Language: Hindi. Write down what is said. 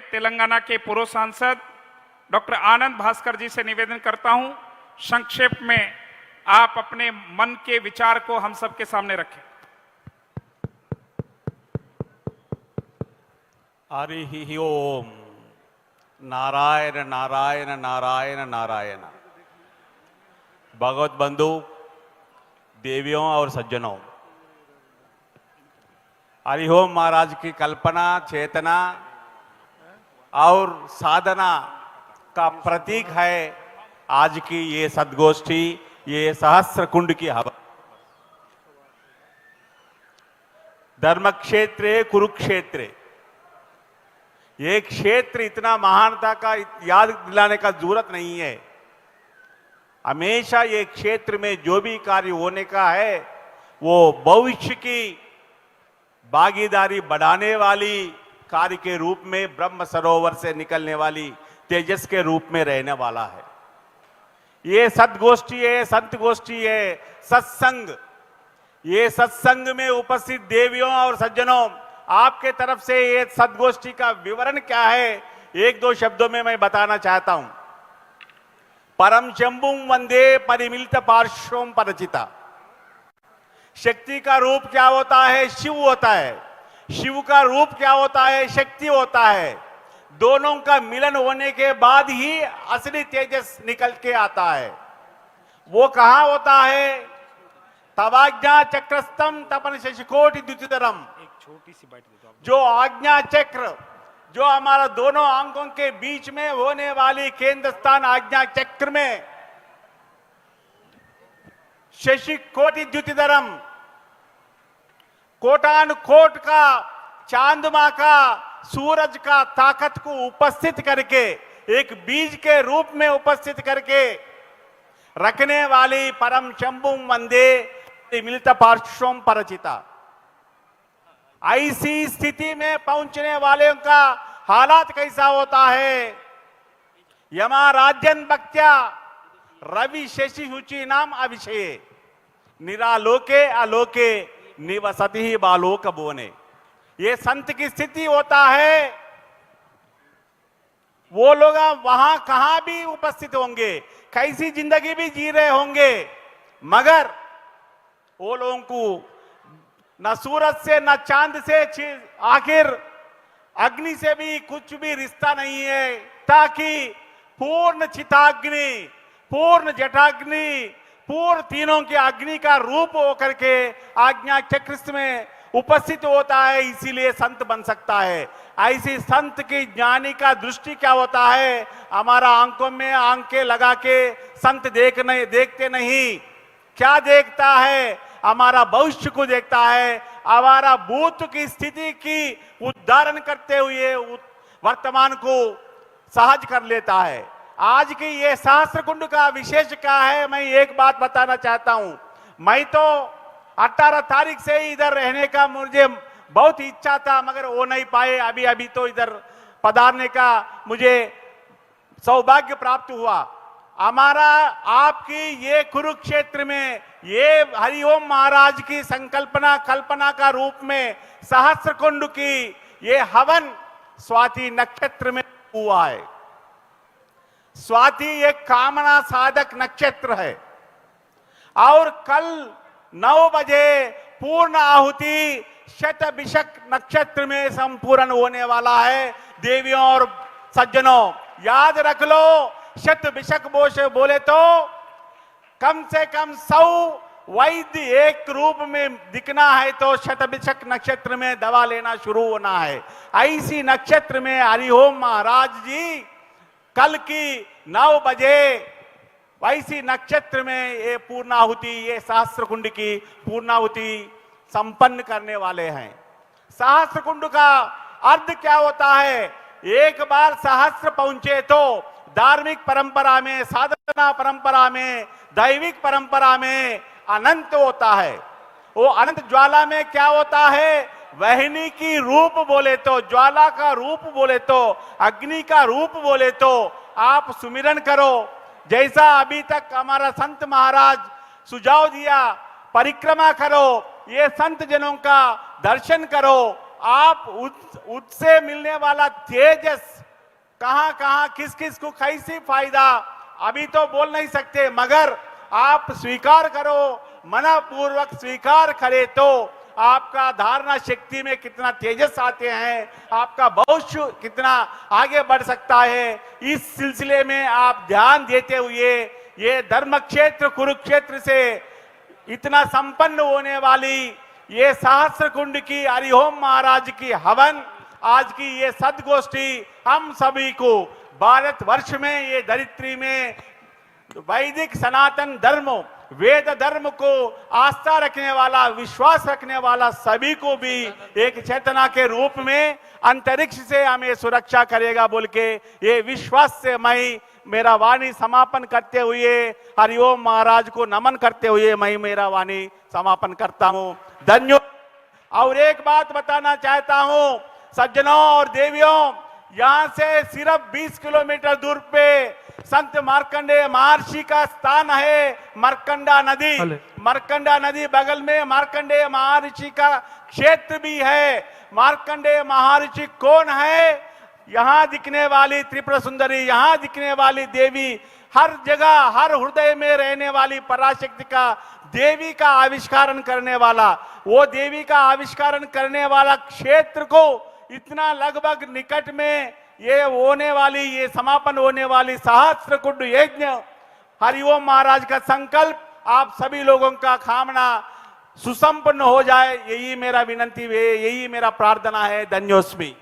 तेलंगाना के पूर्व सांसद डॉक्टर आनंद भास्कर जी से निवेदन करता हूं, संक्षेप में आप अपने मन के विचार को हम सबके सामने रखें। हरि ओम। नारायण नारायण नारायण नारायण। भगवत बंधु, देवियों और सज्जनों, हरिओम महाराज की कल्पना, चेतना और साधना का प्रतीक है आज की ये सद्गोष्ठी, ये सहस्त्र कुंड की हवा। धर्म क्षेत्र कुरुक्षेत्र, ये क्षेत्र इतना महानता का याद दिलाने का जरूरत नहीं है। हमेशा ये क्षेत्र में जो भी कार्य होने का है वो भविष्य की भागीदारी बढ़ाने वाली कार्य के रूप में, ब्रह्म सरोवर से निकलने वाली तेजस के रूप में रहने वाला है। ये सद्गोष्ठी है, संत गोष्ठी है, सत्संग। ये सत्संग में उपस्थित देवियों और सज्जनों, आपके तरफ से ये सद्गोष्ठी का विवरण क्या है, एक दो शब्दों में मैं बताना चाहता हूं। परम शंभुं वंदे परिमिलित पार्श्वं परचिता। शक्ति का रूप क्या होता है? शिव होता है। शिव का रूप क्या होता है? शक्ति होता है। दोनों का मिलन होने के बाद ही असली तेजस निकल के आता है। वो कहां होता है? तवाज्ञा चक्रस्तम तपन शशिकोटि द्युतिधरम। एक छोटी सी बात दे दो। जो आज्ञा चक्र, जो हमारा दोनों अंगों के बीच में होने वाली केंद्र स्थान आज्ञा चक्र में शशि कोटि द्युतिधरम, कोटान कोट का, चांदमा का, सूरज का ताकत को उपस्थित करके, एक बीज के रूप में उपस्थित करके रखने वाली परम शंभुं वंदे मिलित पार्श्वं परचिता। ऐसी स्थिति में पहुंचने वाले का हालात कैसा होता है? यमा राज्यन भक्त्या रवि शशि शुचि नाम अभिषेय निरालोके अलोके निवसति ही बालोक बोने। ये संत की स्थिति होता है। वो लोग वहां कहां भी उपस्थित होंगे, कैसी जिंदगी भी जी रहे होंगे, मगर वो लोगों को न सूरज से न चांद से, आखिर अग्नि से भी कुछ भी रिश्ता नहीं है, ताकि पूर्ण चिताग्नि, पूर्ण जटाग्नि, पूर्ण तीनों के अग्नि का रूप होकर के आज्ञा चक्र में उपस्थित होता है, इसीलिए संत बन सकता है। ऐसी संत की ज्ञानी का दृष्टि क्या होता है? हमारा आंखों में आंखें लगा के संत देखते नहीं। क्या देखता है? हमारा भविष्य को देखता है, हमारा भूत की स्थिति की उद्धारण करते हुए वर्तमान को सहज कर लेता है। आज की ये सहस्त्र कुंड का विशेष क्या है, मैं एक बात बताना चाहता हूं। मैं तो 18 तारीख से ही इधर रहने का मुझे बहुत इच्छा था, मगर वो नहीं पाए। अभी तो इधर पधारने का मुझे सौभाग्य प्राप्त हुआ। हमारा आपकी ये कुरुक्षेत्र में ये हरिओम महाराज की संकल्पना कल्पना का रूप में सहस्त्र कुंड की ये हवन स्वाति नक्षत्र में हुआ है। स्वाति एक कामना साधक नक्षत्र है और कल 9 बजे पूर्ण आहुति शतभिषक नक्षत्र में संपूर्ण होने वाला है। देवियों और सज्जनों, याद रख लो, शतभिषक बोले तो कम से कम 100 वैद्य एक रूप में दिखना है तो शतभिषक नक्षत्र में दवा लेना शुरू होना है। ऐसी नक्षत्र में हरिओम महाराज जी कल की 9 बजे वैसी नक्षत्र में ये पूर्णाहुति, ये सहस्त्र कुंड की पूर्णाहुति संपन्न करने वाले हैं। सहस्त्र कुंड का अर्थ क्या होता है? एक बार सहस्त्र पहुंचे तो धार्मिक परंपरा में, साधना परंपरा में, दैविक परंपरा में अनंत होता है। वो अनंत ज्वाला में क्या होता है? वहनी की रूप बोले तो, ज्वाला का रूप बोले तो, अग्नि का रूप बोले तो आप सुमिरन करो। जैसा अभी तक हमारा संत महाराज सुझाव दिया, परिक्रमा करो, ये संत जनों का दर्शन करो, आप उससे मिलने वाला तेजस कहां कहां किस किस को कैसी फायदा अभी तो बोल नहीं सकते, मगर आप स्वीकार करो, मनपूर्वक स्वीकार करे तो आपका धारणा शक्ति में कितना तेजस आते हैं, आपका भविष्य कितना आगे बढ़ सकता है। इस सिलसिले में आप ध्यान देते हुए ये धर्म क्षेत्र कुरुक्षेत्र से इतना संपन्न होने वाली ये सहस्त्र कुंड की हरिओम महाराज की हवन, आज की ये सदगोष्ठी हम सभी को भारत वर्ष में, ये धरित्री में वैदिक सनातन धर्म वेद धर्म को आस्था रखने वाला, विश्वास रखने वाला सभी को भी एक चेतना के रूप में अंतरिक्ष से हमें सुरक्षा करेगा बोल के ये विश्वास से मैं मेरा वाणी समापन करते हुए हरिओम महाराज को नमन करते हुए मैं मेरा वाणी समापन करता हूं। धन्यवाद। और एक बात बताना चाहता हूं सज्जनों और देवियों, यहां से सिर्फ 20 किलोमीटर दूर पे संत मार्कंडेय महर्षि का स्थान है, मार्कंडा नदी। मार्कंडा नदी बगल में मार्कंडेय महर्षि का क्षेत्र भी है। मार्कंडेय महर्षि कौन है? यहां दिखने वाली त्रिपुरा सुंदरी, यहां दिखने वाली देवी, हर जगह हर हृदय में रहने वाली पराशक्ति का, देवी का आविष्कारण करने वाला, वो देवी का आविष्कारण करने वाला क्षेत्र को इतना लगभग निकट में ये होने वाली, ये समापन होने वाली सहस्त्र कुंड यज्ञ हरिओम महाराज का संकल्प आप सभी लोगों का कामना सुसंपन्न हो जाए, यही मेरा विनंती है, यही मेरा प्रार्थना है। धन्योस्मी।